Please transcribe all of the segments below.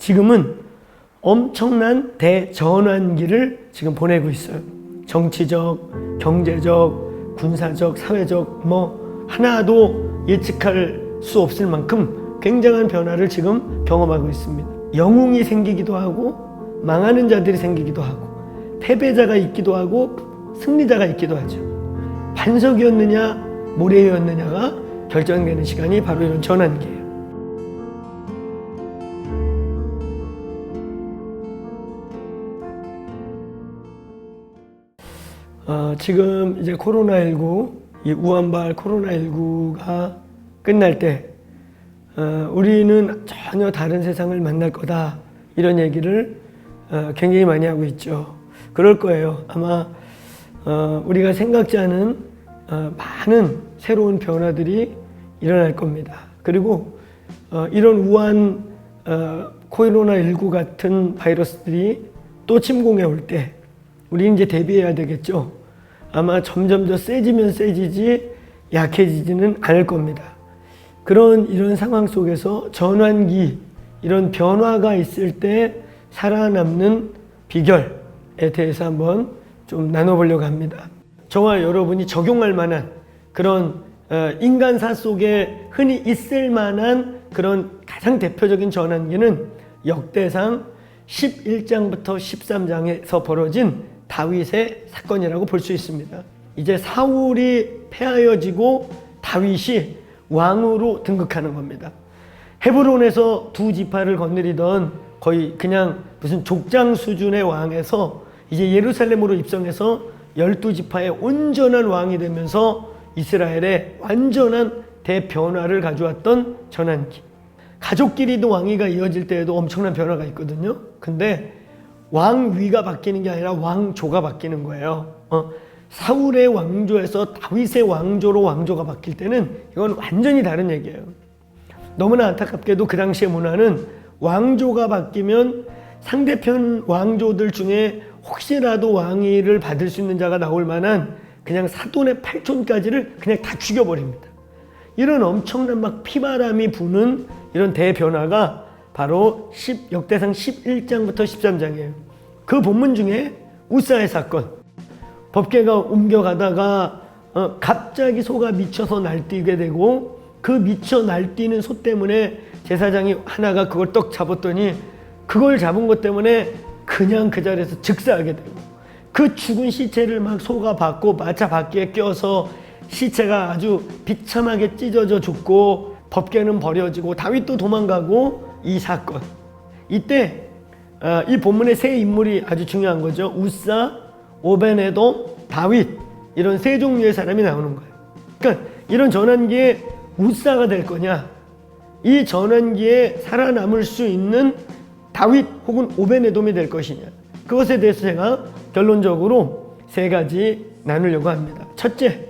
지금은 엄청난 대전환기를 지금 보내고 있어요. 정치적, 경제적, 군사적, 사회적 하나도 예측할 수 없을 만큼 굉장한 변화를 지금 경험하고 있습니다. 영웅이 생기기도 하고 망하는 자들이 생기기도 하고 패배자가 있기도 하고 승리자가 있기도 하죠. 반석이었느냐 모래였느냐가 결정되는 시간이 바로 이런 전환기예요. 지금 이제 코로나19, 이 우한발 코로나19가 끝날 때 우리는 전혀 다른 세상을 만날 거다, 이런 얘기를 굉장히 많이 하고 있죠. 그럴 거예요. 아마 우리가 생각지 않은 많은 새로운 변화들이 일어날 겁니다. 그리고 이런 우한 코로나19 같은 바이러스들이 또 침공해 올 때 우리 이제 대비해야 되겠죠. 아마 점점 더 세지면 세지지 약해지지는 않을 겁니다. 이런 상황 속에서 전환기, 이런 변화가 있을 때 살아남는 비결에 대해서 한번 좀 나눠보려고 합니다. 저와 여러분이 적용할 만한 그런 인간사 속에 흔히 있을 만한 그런 가장 대표적인 전환기는 역대상 11장부터 13장에서 벌어진 다윗의 사건이라고 볼 수 있습니다. 이제 사울이 패하여지고 다윗이 왕으로 등극하는 겁니다. 헤브론에서 두 지파를 거느리던 거의 그냥 무슨 족장 수준의 왕에서 이제 예루살렘으로 입성해서 12지파의 온전한 왕이 되면서 이스라엘에 완전한 대변화를 가져왔던 전환기. 가족끼리도 왕위가 이어질 때에도 엄청난 변화가 있거든요. 근데 왕위가 바뀌는 게 아니라 왕조가 바뀌는 거예요. 사울의 왕조에서 다윗의 왕조로 왕조가 바뀔 때는 이건 완전히 다른 얘기예요. 너무나 안타깝게도 그 당시의 문화는 왕조가 바뀌면 상대편 왕조들 중에 혹시라도 왕위를 받을 수 있는 자가 나올 만한 그냥 사돈의 팔촌까지를 그냥 다 죽여버립니다. 이런 엄청난 막 피바람이 부는 이런 대변화가 바로 역대상 11장부터 13장이에요. 그 본문 중에 우사의 사건, 법궤가 옮겨가다가 갑자기 소가 미쳐서 날뛰게 되고 그 미쳐 날뛰는 소 때문에 제사장이 하나가 그걸 떡 잡았더니 그걸 잡은 것 때문에 그냥 그 자리에서 즉사하게 되고 그 죽은 시체를 막 소가 받고 마차 바퀴에 껴서 시체가 아주 비참하게 찢어져 죽고 법궤는 버려지고 다윗도 도망가고 이 사건. 이때 이 본문의 세 인물이 아주 중요한 거죠. 우사, 오베네돔, 다윗, 이런 세 종류의 사람이 나오는 거예요. 그러니까 이런 전환기에 우사가 될 거냐, 이 전환기에 살아남을 수 있는 다윗 혹은 오베네돔이 될 것이냐, 그것에 대해서 제가 결론적으로 세 가지 나누려고 합니다. 첫째,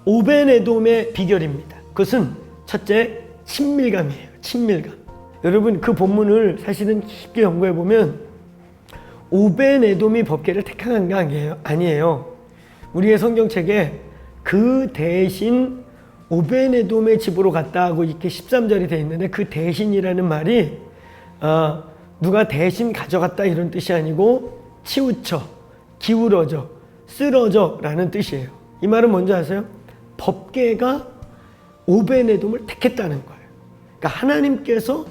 오베네돔의 비결입니다. 그것은 첫째, 친밀감이에요. 친밀감. 여러분, 그 본문을 사실은 깊게 연구해 보면 오베네돔이 법궤를 택한 게 아니에요. 우리의 성경책에 그 대신 오베네돔의 집으로 갔다 하고 이렇게 13절이 되어 있는데, 그 대신이라는 말이 누가 대신 가져갔다 이런 뜻이 아니고 치우쳐, 기울어져, 쓰러져 라는 뜻이에요. 이 말은 뭔지 아세요? 법궤가 오베네돔을 택했다는 거예요. 그러니까 하나님께서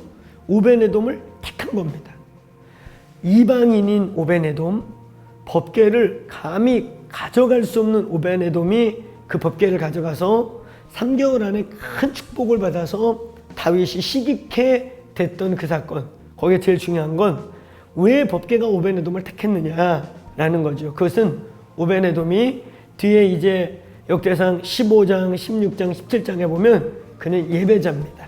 오베네돔을 택한 겁니다. 이방인인 오베네돔, 법궤를 감히 가져갈 수 없는 오베네돔이 그 법궤를 가져가서 3개월 안에 큰 축복을 받아서 다윗이 시기케 됐던 그 사건. 거기에 제일 중요한 건 왜 법궤가 오베네돔을 택했느냐라는 거죠. 그것은 오베네돔이 뒤에 이제 역대상 15장, 16장, 17장에 보면 그는 예배자입니다.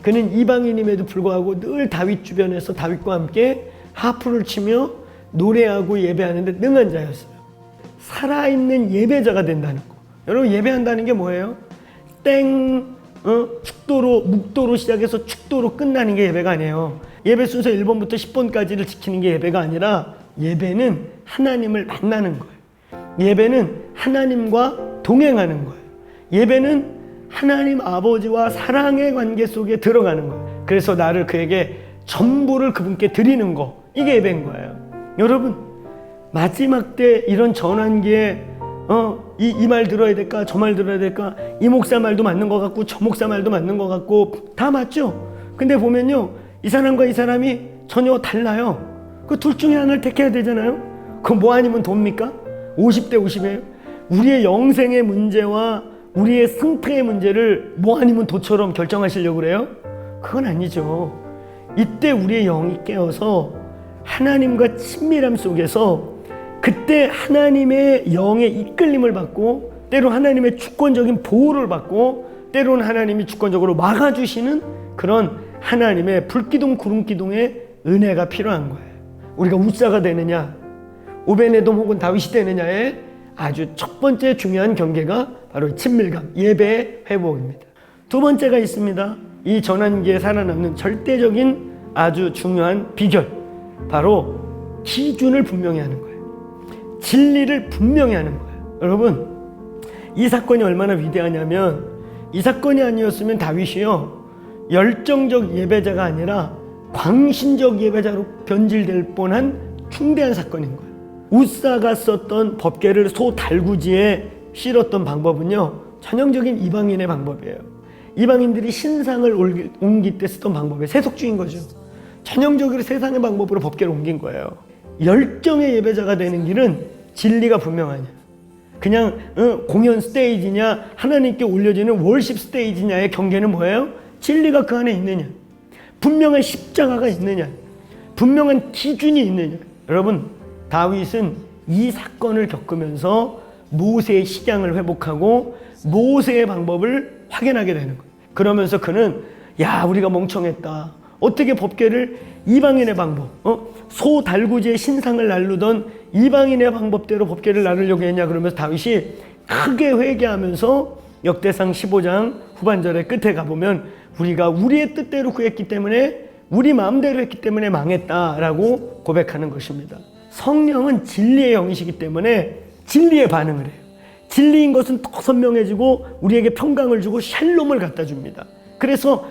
그는 이방인임에도 불구하고 늘 다윗 주변에서 다윗과 함께 하프를 치며 노래하고 예배하는데 능한 자였어요. 살아있는 예배자가 된다는 거. 여러분, 예배한다는 게 뭐예요? 축도로, 묵도로 시작해서 축도로 끝나는 게 예배가 아니에요. 예배 순서 1번부터 10번까지를 지키는 게 예배가 아니라 예배는 하나님을 만나는 거예요. 예배는 하나님과 동행하는 거예요. 예배는 하나님 아버지와 사랑의 관계 속에 들어가는 거예요. 그래서 나를 그에게 전부를 그분께 드리는 거, 이게 예배인 거예요. 여러분, 마지막 때 이런 전환기에 이 말 들어야 될까, 저 말 들어야 될까, 이 목사 말도 맞는 것 같고 저 목사 말도 맞는 것 같고 다 맞죠. 근데 보면요, 이 사람과 이 사람이 전혀 달라요. 그 둘 중에 하나를 택해야 되잖아요. 그거 뭐 아니면 돕니까? 50대 50이에요. 우리의 영생의 문제와 우리의 승패의 문제를 뭐 아니면 도처럼 결정하시려고 그래요? 그건 아니죠. 이때 우리의 영이 깨어서 하나님과 친밀함 속에서 그때 하나님의 영의 이끌림을 받고, 때로 하나님의 주권적인 보호를 받고, 때로는 하나님이 주권적으로 막아주시는 그런 하나님의 불기둥 구름기둥의 은혜가 필요한 거예요. 우리가 웃사가 되느냐, 오베네돔 혹은 다윗이 되느냐의 아주 첫 번째 중요한 경계가 바로 친밀감, 예배의 회복입니다. 두 번째가 있습니다. 이 전환기에 살아남는 절대적인 아주 중요한 비결, 바로 기준을 분명히 하는 거예요. 진리를 분명히 하는 거예요. 여러분, 이 사건이 얼마나 위대하냐면, 이 사건이 아니었으면 다윗이요, 열정적 예배자가 아니라 광신적 예배자로 변질될 뻔한 중대한 사건인 거예요. 웃사가 썼던 법궤를 소 달구지에 실었던 방법은요, 전형적인 이방인의 방법이에요. 이방인들이 신상을 옮길 때 쓰던 방법이에요. 세속주의인 거죠. 전형적으로 세상의 방법으로 법궤를 옮긴 거예요. 열정의 예배자가 되는 길은 진리가 분명하냐, 그냥 공연 스테이지냐, 하나님께 올려지는 월십 스테이지냐의 경계는 뭐예요? 진리가 그 안에 있느냐, 분명한 십자가가 있느냐, 분명한 기준이 있느냐. 여러분, 다윗은 이 사건을 겪으면서 모세의 식양을 회복하고 모세의 방법을 확인하게 되는 거예요. 그러면서 그는, 야, 우리가 멍청했다. 어떻게 법궤를 이방인의 방법, 소 달구지의 신상을 날르던 이방인의 방법대로 법궤를 나르려고 했냐. 그러면서 다윗이 크게 회개하면서 역대상 15장 후반절의 끝에 가보면, 우리가 우리의 뜻대로 구했기 때문에, 우리 마음대로 했기 때문에 망했다라고 고백하는 것입니다. 성령은 진리의 영이시기 때문에 진리에 반응을 해요. 진리인 것은 더 선명해지고 우리에게 평강을 주고 샬롬을 갖다 줍니다. 그래서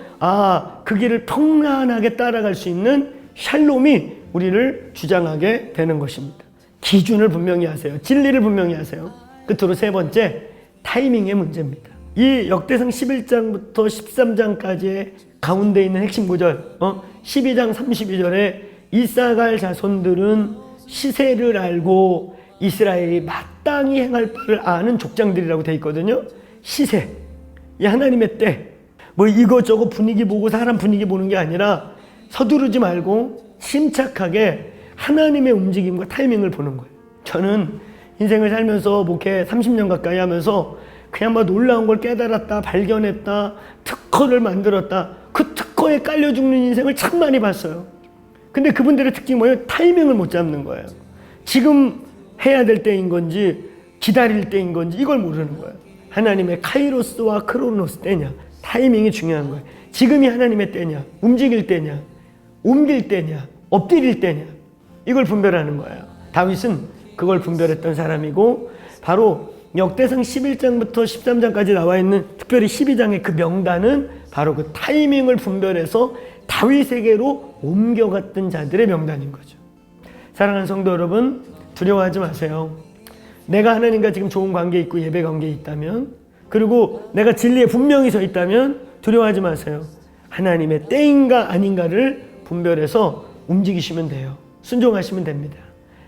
그 길을 평안하게 따라갈 수 있는 샬롬이 우리를 주장하게 되는 것입니다. 기준을 분명히 하세요. 진리를 분명히 하세요. 끝으로 세 번째, 타이밍의 문제입니다. 이 역대상 11장부터 13장까지의 가운데 있는 핵심 구절, 12장 32절에 이사갈 자손들은 시세를 알고 이스라엘이 마땅히 행할 바를 아는 족장들이라고 되어 있거든요. 시세, 이 하나님의 때, 뭐 이것저것 분위기 보고 사람 분위기 보는 게 아니라 서두르지 말고 침착하게 하나님의 움직임과 타이밍을 보는 거예요. 저는 인생을 살면서 목회 30년 가까이 하면서 그냥 막 놀라운 걸 깨달았다, 발견했다, 특허를 만들었다, 그 특허에 깔려 죽는 인생을 참 많이 봤어요. 근데 그분들의 특징이 뭐예요? 타이밍을 못 잡는 거예요. 지금 해야 될 때인 건지 기다릴 때인 건지 이걸 모르는 거예요. 하나님의 카이로스와 크로노스 때냐, 타이밍이 중요한 거예요. 지금이 하나님의 때냐, 움직일 때냐, 옮길 때냐, 엎드릴 때냐, 이걸 분별하는 거예요. 다윗은 그걸 분별했던 사람이고, 바로 역대상 11장부터 13장까지 나와 있는 특별히 12장의 그 명단은 바로 그 타이밍을 분별해서 다윗에게로 옮겨갔던 자들의 명단인 거죠. 사랑하는 성도 여러분, 두려워하지 마세요. 내가 하나님과 지금 좋은 관계에 있고 예배 관계에 있다면, 그리고 내가 진리에 분명히 서 있다면 두려워하지 마세요. 하나님의 때인가 아닌가를 분별해서 움직이시면 돼요. 순종하시면 됩니다.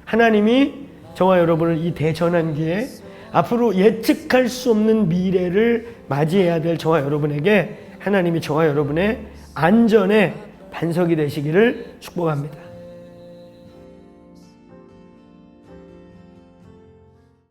하나님이 저와 여러분을 이 대전환기에 앞으로 예측할 수 없는 미래를 맞이해야 될 저와 여러분에게 하나님이 저와 여러분의 안전의 반석이 되시기를 축복합니다.